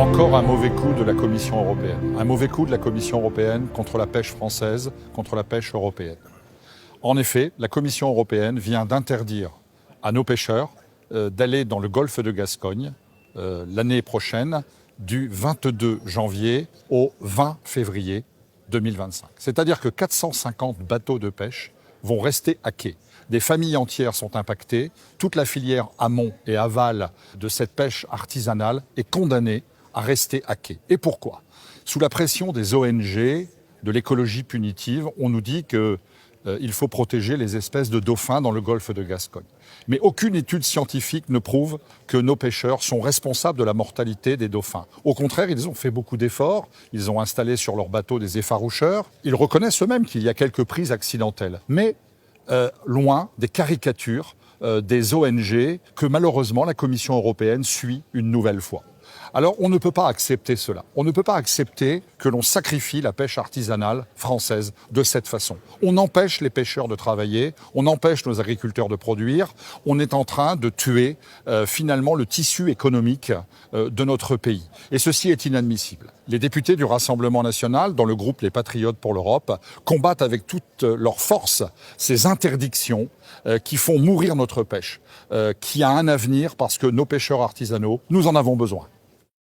Encore un mauvais coup de la Commission européenne. Un mauvais coup de la Commission européenne contre la pêche française, contre la pêche européenne. En effet, la Commission européenne vient d'interdire à nos pêcheurs d'aller dans le golfe de Gascogne l'année prochaine, du 22 janvier au 20 février 2025. C'est-à-dire que 450 bateaux de pêche vont rester à quai. Des familles entières sont impactées. Toute la filière amont et aval de cette pêche artisanale est condamnée à rester à quai. Et pourquoi ? Sous la pression des ONG, de l'écologie punitive, on nous dit qu'il faut protéger les espèces de dauphins dans le golfe de Gascogne. Mais aucune étude scientifique ne prouve que nos pêcheurs sont responsables de la mortalité des dauphins. Au contraire, ils ont fait beaucoup d'efforts, ils ont installé sur leurs bateaux des effaroucheurs, ils reconnaissent eux-mêmes qu'il y a quelques prises accidentelles. Mais loin des caricatures des ONG que malheureusement la Commission européenne suit une nouvelle fois. Alors on ne peut pas accepter cela. On ne peut pas accepter que l'on sacrifie la pêche artisanale française de cette façon. On empêche les pêcheurs de travailler, on empêche nos agriculteurs de produire, on est en train de tuer finalement le tissu économique de notre pays. Et ceci est inadmissible. Les députés du Rassemblement national, dans le groupe Les Patriotes pour l'Europe, combattent avec toute leur force ces interdictions qui font mourir notre pêche, qui a un avenir parce que nos pêcheurs artisanaux, nous en avons besoin.